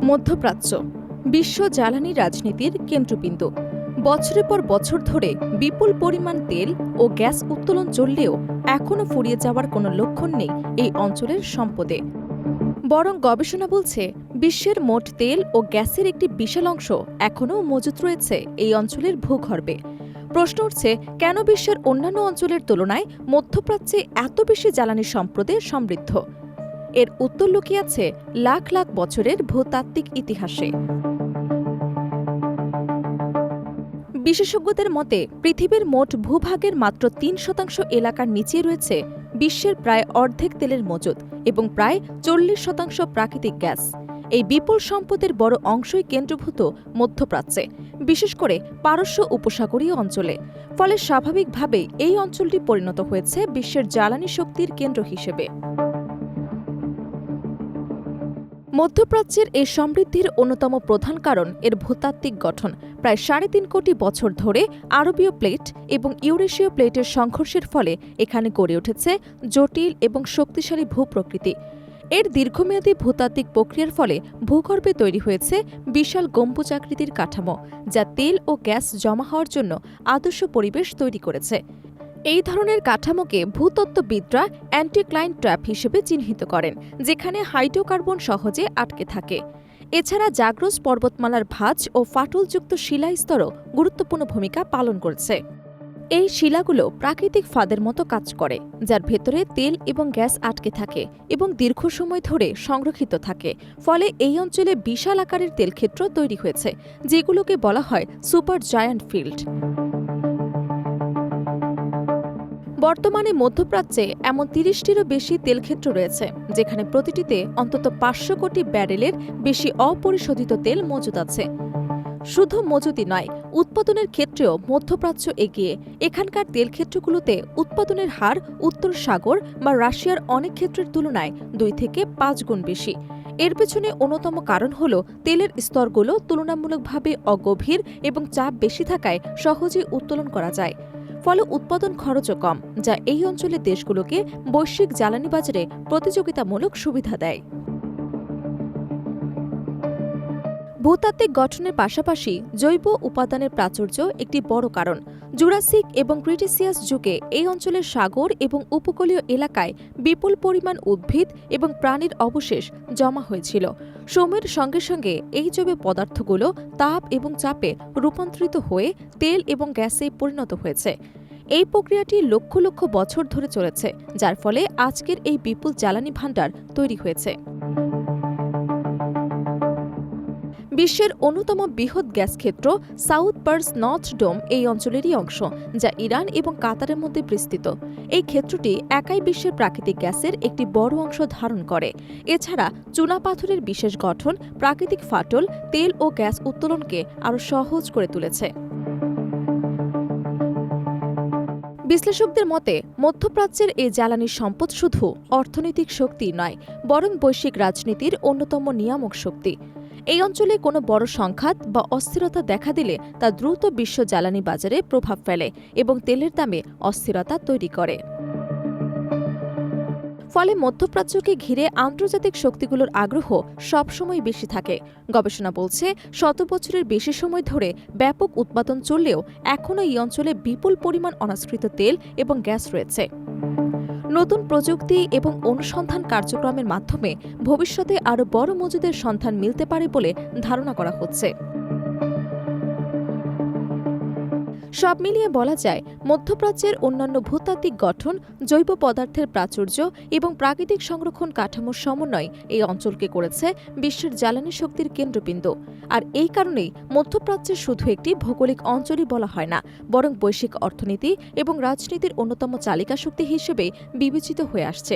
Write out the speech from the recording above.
মধ্যপ্রাচ্য বিশ্ব জ্বালানি রাজনীতির কেন্দ্রবিন্দু। বছরের পর বছর ধরে বিপুল পরিমাণ তেল ও গ্যাস উত্তোলন চললেও এখনও ফুরিয়ে যাওয়ার কোনো লক্ষণ নেই এই অঞ্চলের সম্পদে। বরং গবেষণা বলছে বিশ্বের মোট তেল ও গ্যাসের একটি বিশাল অংশ এখনও মজুত রয়েছে এই অঞ্চলের ভূগর্ভে। প্রশ্ন উঠছে, কেন বিশ্বের অন্যান্য অঞ্চলের তুলনায় মধ্যপ্রাচ্যে এত বেশি জ্বালানি সম্পদে সমৃদ্ধ? এর উত্তর লুকিয়ে আছে লাখ লাখ বছরের ভূতাত্ত্বিক ইতিহাসে। বিশেষজ্ঞদের মতে পৃথিবীর মোট ভূভাগের মাত্র ৩% এলাকার নিচে রয়েছে বিশ্বের প্রায় অর্ধেক তেলের মজুদ এবং প্রায় ৪০% প্রাকৃতিক গ্যাস। এই বিপুল সম্পদের বড় অংশই কেন্দ্রীভূত মধ্যপ্রাচ্যে, বিশেষ করে পারস্য উপসাগরীয় অঞ্চলে। ফলে স্বাভাবিকভাবেই এই অঞ্চলটি পরিণত হয়েছে বিশ্বের জ্বালানি শক্তির কেন্দ্র হিসেবে। মধ্যপ্রাচ্যের এই সমৃদ্ধির অন্যতম প্রধান কারণ এর ভূতাত্ত্বিক গঠন। প্রায় ৩.৫ কোটি বছর ধরে আরবীয় প্লেট এবং ইউরেশীয় প্লেটের সংঘর্ষের ফলে এখানে গড়ে উঠেছে জটিল এবং শক্তিশালী ভূপ্রকৃতি। এর দীর্ঘমেয়াদী ভূতাত্ত্বিক প্রক্রিয়ার ফলে ভূগর্ভে তৈরি হয়েছে বিশাল গম্বুজাকৃতির কাঠামো, যা তেল ও গ্যাস জমা হওয়ার জন্য আদর্শ পরিবেশ তৈরি করেছে। এই ধরনের কাঠামোকে ভূতত্ত্ববিদরা অ্যান্টিক্লাইন ট্র্যাপ হিসেবে চিহ্নিত করেন, যেখানে হাইড্রোকার্বন সহজে আটকে থাকে। এছাড়া জাগ্রস পর্বতমালার ভাঁজ ও ফাটলযুক্ত শিলা স্তরও গুরুত্বপূর্ণ ভূমিকা পালন করছে। এই শিলাগুলো প্রাকৃতিক ফাঁদের মতো কাজ করে, যার ভেতরে তেল এবং গ্যাস আটকে থাকে এবং দীর্ঘ সময় ধরে সংরক্ষিত থাকে। ফলে এই অঞ্চলে বিশাল আকারের তেলক্ষেত্র তৈরি হয়েছে, যেগুলোকে বলা হয় সুপার জায়ান্ট ফিল্ড। বর্তমানে মধ্যপ্রাচ্যে এমন ৩০টিরও বেশি তেলক্ষেত্র রয়েছে, যেখানে প্রতিটিতে অন্তত ৫০০ কোটি ব্যারেলের বেশি অপরিশোধিত তেল মজুদ আছে। শুধু মজুতই নয়, উৎপাদনের ক্ষেত্রেও মধ্যপ্রাচ্য এগিয়ে। এখানকার তেলক্ষেত্রগুলোতে উৎপাদনের হার উত্তর সাগর বা রাশিয়ার অনেক ক্ষেত্রের তুলনায় ২ থেকে ৫ গুণ বেশি। এর পেছনে অন্যতম কারণ হল তেলের স্তরগুলো তুলনামূলকভাবে অগভীর এবং চাপ বেশি থাকায় সহজেই উত্তোলন করা যায়। ফলে উৎপাদন খরচও কম, যা এই অঞ্চলের দেশগুলোকে বৈশ্বিক জ্বালানি বাজারে প্রতিযোগিতামূলক সুবিধা দেয়। ভূতাত্ত্বিক গঠনের পাশাপাশি জৈব উপাদানের প্রাচুর্য একটি বড় কারণ। জুরাসিক এবং ক্রিটেসিয়াস যুগে এই অঞ্চলের সাগর এবং উপকূলীয় এলাকায় বিপুল পরিমাণ উদ্ভিদ এবং প্রাণীর অবশেষ জমা হয়েছিল। সময়ের সঙ্গে সঙ্গে এই জৈব পদার্থগুলো তাপ এবং চাপে রূপান্তরিত হয়ে তেল এবং গ্যাসে পরিণত হয়েছে। এই প্রক্রিয়াটি লক্ষ লক্ষ বছর ধরে চলেছে, যার ফলে আজকের এই বিপুল জ্বালানি ভাণ্ডার তৈরি হয়েছে। বিশ্বের অন্যতম বৃহৎ গ্যাস ক্ষেত্র সাউথ পার্স নর্থ ডোম এই অঞ্চলেরই অংশ, যা ইরান এবং কাতারের মধ্যে বিস্তৃত। এই ক্ষেত্রটি একাই বিশ্বের প্রাকৃতিক গ্যাসের একটি বড় অংশ ধারণ করে। এছাড়া চুনাপাথরের বিশেষ গঠন প্রাকৃতিক ফাটল তেল ও গ্যাস উত্তোলনকে আরও সহজ করে তুলেছে। বিশ্লেষকদের মতে মধ্যপ্রাচ্যের এই জ্বালানি সম্পদ শুধু অর্থনৈতিক শক্তি নয়, বরং বৈশ্বিক রাজনীতির অন্যতম নিয়ামক শক্তি। এই অঞ্চলে কোনো বড় সংঘাত বা অস্থিরতা দেখা দিলে তা দ্রুত বিশ্ব জ্বালানি বাজারে প্রভাব ফেলে এবং তেলের দামে অস্থিরতা তৈরি করে। ফলে মধ্যপ্রাচ্যকে ঘিরে আন্তর্জাতিক শক্তিগুলোর আগ্রহ সবসময় বেশি থাকে। গবেষণা বলছে, শত বছরের বেশি সময় ধরে ব্যাপক উৎপাদন চললেও এখনও এই অঞ্চলে বিপুল পরিমাণ অনাস্কৃত তেল এবং গ্যাস রয়েছে। নতুন প্রযুক্তি এবং অনুসন্ধান কার্যক্রমের মাধ্যমে ভবিষ্যতে আরও বড় মজুদের সন্ধান মিলতে পারে বলে ধারণা করা হচ্ছে। সব মিলিয়ে বলা যায়, মধ্যপ্রাচ্যের অন্যান্য ভূতাত্ত্বিক গঠন, জৈব পদার্থের প্রাচুর্য এবং প্রাকৃতিক সংরক্ষণ কাঠামোর সমন্বয় এই অঞ্চলকে করেছে বিশ্বের জ্বালানি শক্তির কেন্দ্রবিন্দু। আর এই কারণেই মধ্যপ্রাচ্যের শুধু একটি ভৌগোলিক অঞ্চলই বলা হয় না, বরং বৈশ্বিক অর্থনীতি এবং রাজনীতির অন্যতম চালিকা শক্তি হিসেবে বিবেচিত হয়ে আসছে।